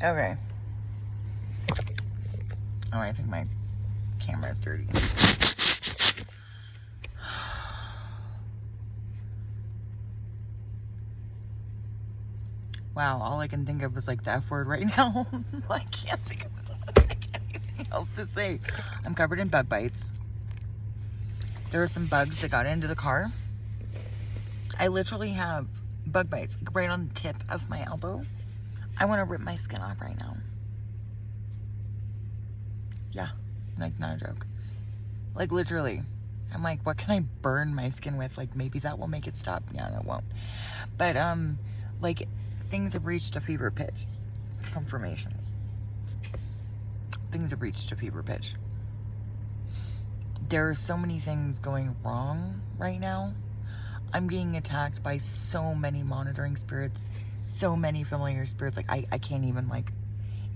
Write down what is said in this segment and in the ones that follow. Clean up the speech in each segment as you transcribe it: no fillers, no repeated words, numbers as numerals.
Okay. Oh, I think my camera is dirty. Wow, all I can think of is like the F word right now. I can't think of anything else to say. I'm covered in bug bites. There were some bugs that got into the car. I literally have bug bites like right on the tip of my elbow. I want to rip my skin off right now. Yeah, like not a joke. Like literally. I'm like, what can I burn my skin with? Like maybe that will make it stop. Yeah, no, it won't. But like things have reached a fever pitch. Confirmation. Things have reached a fever pitch. There are so many things going wrong right now. I'm getting attacked by so many monitoring spirits, so many familiar spirits. Like I can't even, like,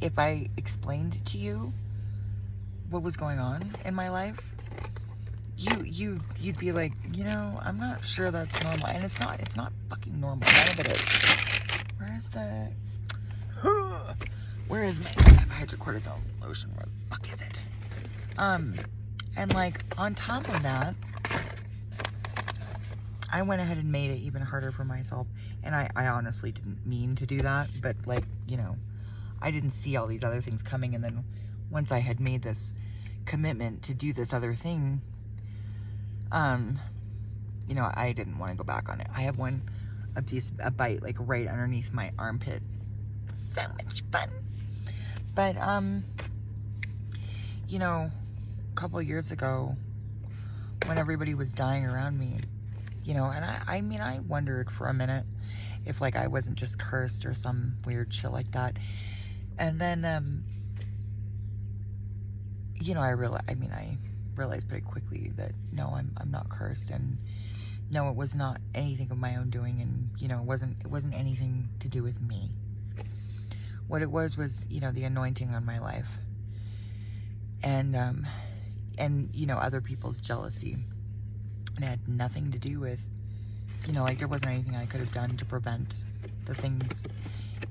if I explained to you what was going on in my life, you'd be like, you know, I'm not sure that's normal. And it's not fucking normal. None of it is. Where is my hydrocortisone lotion? Where the fuck is it? And like on top of that, I went ahead and made it even harder for myself. And I honestly didn't mean to do that, but like, you know, I didn't see all these other things coming. And then once I had made this commitment to do this other thing, you know, I didn't want to go back on it. I have a bite like right underneath my armpit. So much fun. But, you know, a couple of years ago when everybody was dying around me, you know, and I mean, I wondered for a minute if like I wasn't just cursed or some weird shit like that. And then, you know, I realized pretty quickly that no, I'm not cursed, and no, it was not anything of my own doing, and you know, it wasn't anything to do with me. What it was, you know, the anointing on my life, and you know, other people's jealousy, and it had nothing to do with, you know, like there wasn't anything I could have done to prevent the things.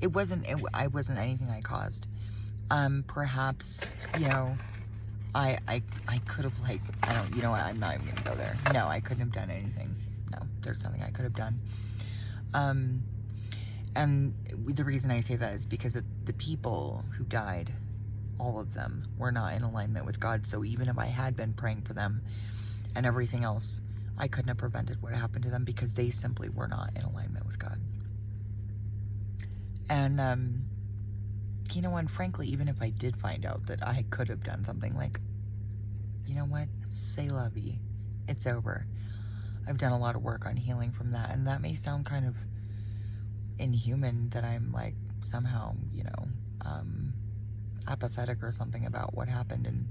I wasn't anything I caused. Perhaps, you know, I could have, like, I don't, you know what, I'm not even gonna go there. No, I couldn't have done anything. No, there's nothing I could have done. And the reason I say that is because the people who died, all of them, were not in alignment with God. So even if I had been praying for them and everything else, I couldn't have prevented what happened to them because they simply were not in alignment with God. And, you know, and frankly, even if I did find out that I could have done something, like, you know what, c'est la vie, it's over. I've done a lot of work on healing from that, and that may sound kind of inhuman that I'm like somehow, you know, apathetic or something about what happened, and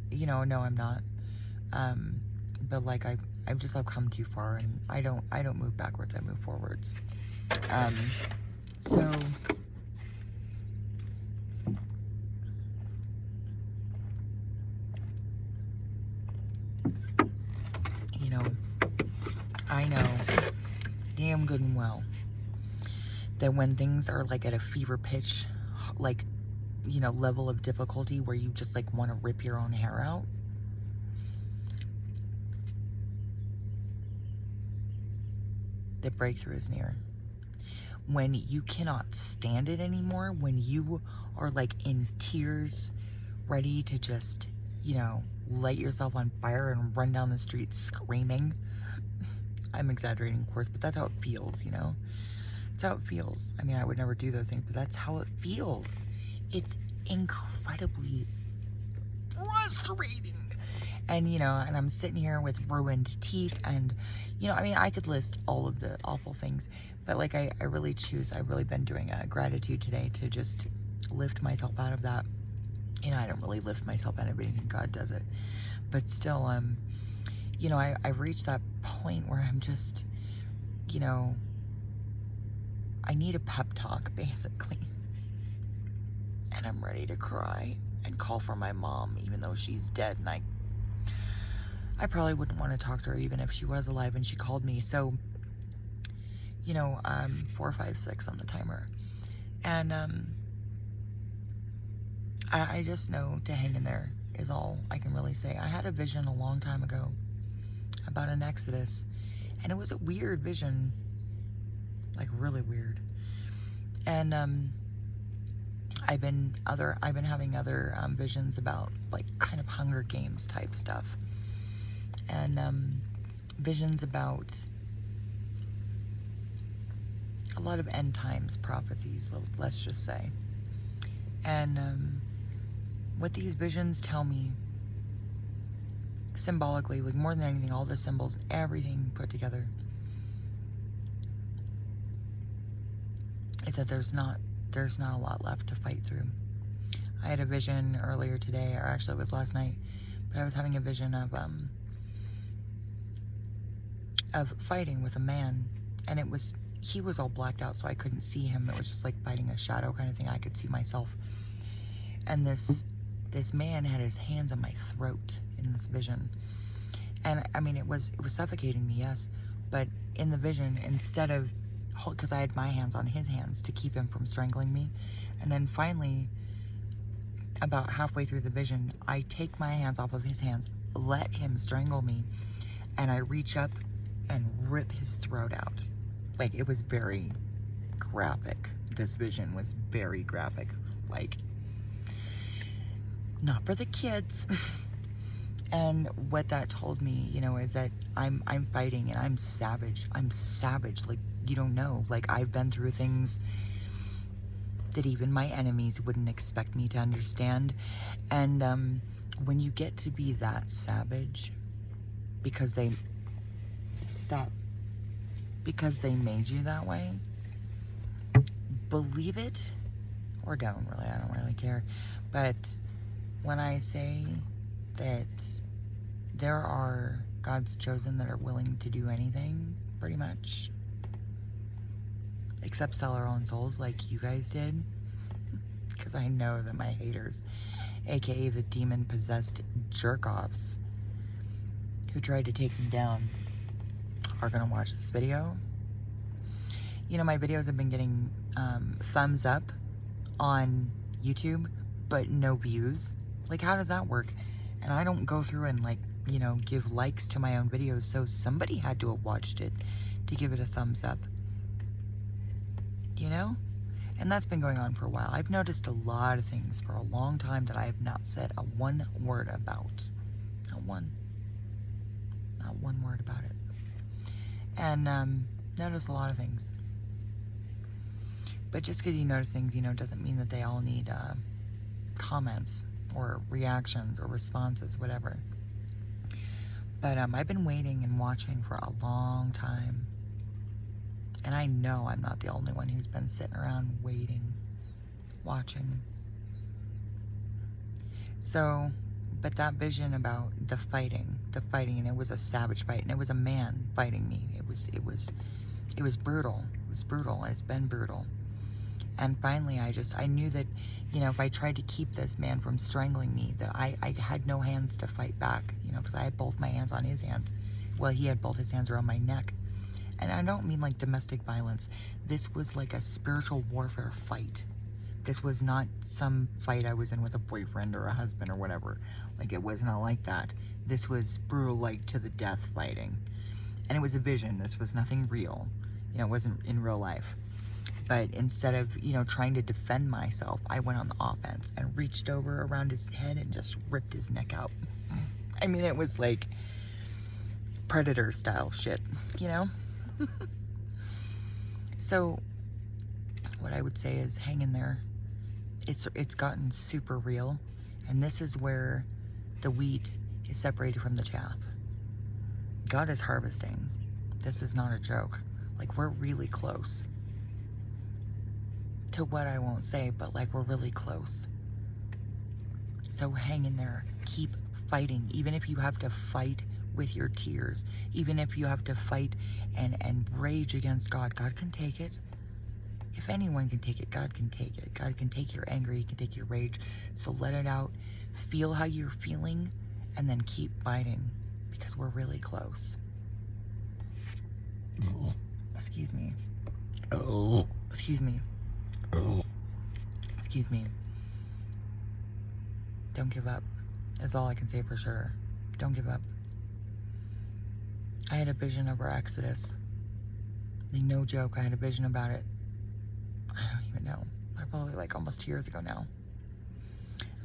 you know, no, I'm not. But like I've come too far, and I don't move backwards, I move forwards. So you know, I know damn good and well that when things are like at a fever pitch, like, you know, level of difficulty where you just like want to rip your own hair out, the breakthrough is near. When you cannot stand it anymore, when you are like in tears, ready to just, you know, light yourself on fire and run down the street screaming. I'm exaggerating, of course, but that's how it feels, you know? That's how it feels. I mean, I would never do those things, but that's how it feels. It's incredibly frustrating. And, you know, and I'm sitting here with ruined teeth, and, you know, I mean, I could list all of the awful things, but like I've really been doing a gratitude today to just lift myself out of that. You know, I don't really lift myself out of anything, God does it. But still, you know, I've reached that point where I'm just, you know, I need a pep talk, basically. And I'm ready to cry and call for my mom, even though she's dead, and I probably wouldn't want to talk to her even if she was alive and she called me. So, you know, 4, 5, 6 on the timer. And, I just know to hang in there is all I can really say. I had a vision a long time ago about an exodus, and it was a weird vision, like really weird. And I've been having other visions about like kind of Hunger Games type stuff, and visions about a lot of end times prophecies, let's just say. And what these visions tell me symbolically, like more than anything, all the symbols, everything put together, is that there's not a lot left to fight through. I had a vision earlier today, or actually it was last night, but I was having a vision of fighting with a man, and he was all blacked out, so I couldn't see him. It was just like fighting a shadow kind of thing. I could see myself. And this man had his hands on my throat in this vision. And I mean, it was suffocating me, yes, but in the vision, instead of, because I had my hands on his hands to keep him from strangling me, and then finally, about halfway through the vision, I take my hands off of his hands, let him strangle me, and I reach up and rip his throat out. Like, it was very graphic. This vision was very graphic. Like, not for the kids. And what that told me, you know, is that I'm fighting, and I'm savage. I'm savage, like, you don't know. Like, I've been through things that even my enemies wouldn't expect me to understand. And when you get to be that savage, because they made you that way, believe it or don't, really. I don't really care. But when I say that there are God's chosen that are willing to do anything, pretty much, except sell our own souls like you guys did, because I know that my haters, aka the demon-possessed jerk-offs who tried to take me down, are gonna watch this video. You know, my videos have been getting thumbs up on YouTube, but no views. Like, how does that work? And I don't go through and, like, you know, give likes to my own videos, so somebody had to have watched it to give it a thumbs up. You know? And that's been going on for a while. I've noticed a lot of things for a long time that I have not said a one word about. Not one. Not one word about it. And notice a lot of things. But just because you notice things, you know, doesn't mean that they all need comments or reactions or responses, whatever. But I've been waiting and watching for a long time. And I know I'm not the only one who's been sitting around waiting, watching. So, but that vision about the fighting, and it was a savage fight, and it was a man fighting me. It was brutal. It was brutal, and it's been brutal. And finally, I knew that, you know, if I tried to keep this man from strangling me, that I had no hands to fight back, you know, because I had both my hands on his hands. Well, he had both his hands around my neck. And I don't mean like domestic violence. This was like a spiritual warfare fight. This was not some fight I was in with a boyfriend or a husband or whatever. Like, it was not like that. This was brutal, like, to the death fighting. And it was a vision. This was nothing real. You know, it wasn't in real life. But instead of, you know, trying to defend myself, I went on the offense and reached over around his head and just ripped his neck out. I mean, it was like Predator style shit, you know? So what I would say is hang in there. It's gotten super real, and this is where the wheat is separated from the chaff. God is harvesting. This is not a joke. Like, we're really close to what I won't say, but like, we're really close. So hang in there. Keep fighting, even if you have to fight with your tears, even if you have to fight and rage against God. God can take it. If anyone can take it, God can take it. God can take your anger, He can take your rage. So let it out. Feel how you're feeling, and then keep fighting, because we're really close. Excuse me. Excuse me. Excuse me. Don't give up. That's all I can say for sure. Don't give up. I had a vision of our exodus. No joke, I had a vision about it. I don't even know. Probably like almost 2 years ago now.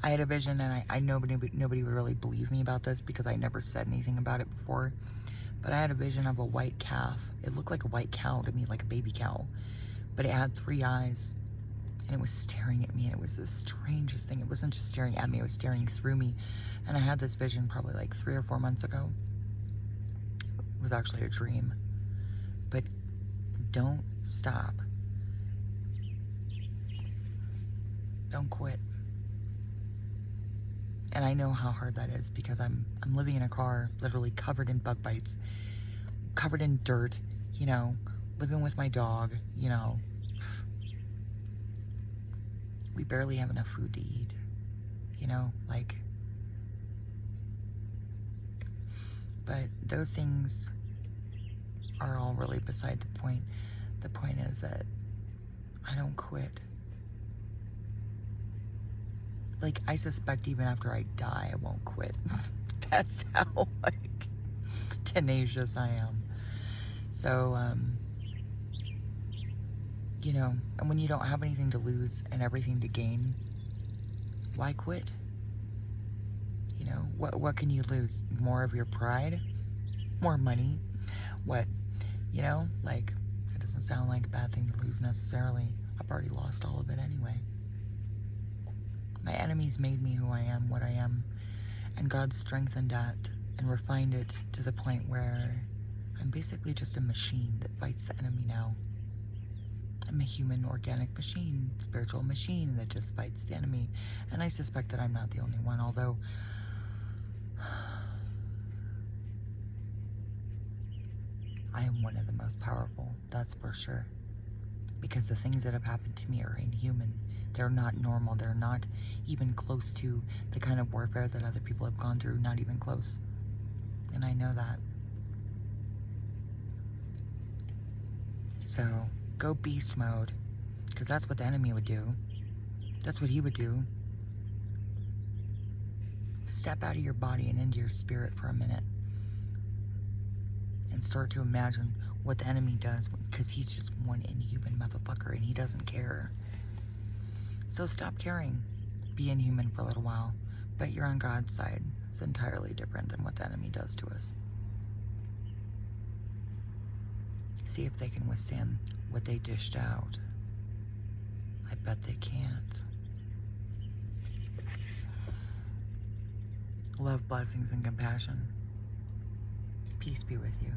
I had a vision, and I nobody would really believe me about this because I never said anything about it before. But I had a vision of a white calf. It looked like a white cow to me, like a baby cow. But it had 3 eyes. And it was staring at me, and it was the strangest thing. It wasn't just staring at me, it was staring through me. And I had this vision probably like 3 or 4 months ago. It was actually a dream. But don't stop. Don't quit. And I know how hard that is because I'm living in a car literally covered in bug bites, covered in dirt, you know, living with my dog, you know. We barely have enough food to eat, you know, like. But those things are all really beside the point. The point is that I don't quit. Like, I suspect even after I die, I won't quit. That's how, like, tenacious I am. So, you know, and when you don't have anything to lose and everything to gain, why quit? You know, what can you lose? More of your pride? More money? What? You know, like, it doesn't sound like a bad thing to lose necessarily. I've already lost all of it anyway. My enemies made me who I am, what I am, and God strengthened that and refined it to the point where I'm basically just a machine that fights the enemy now. I'm a human, organic machine, spiritual machine that just fights the enemy. And I suspect that I'm not the only one, although I am one of the most powerful, that's for sure. Because the things that have happened to me are inhuman. They're not normal. They're not even close to the kind of warfare that other people have gone through. Not even close. And I know that. So, go beast mode. Because that's what the enemy would do. That's what he would do. Step out of your body and into your spirit for a minute. And start to imagine what the enemy does. Because he's just one inhuman motherfucker and he doesn't care. So stop caring. Be inhuman for a little while. But you're on God's side. It's entirely different than what the enemy does to us. See if they can withstand what they dished out. I bet they can't. Love, blessings, and compassion. Peace be with you.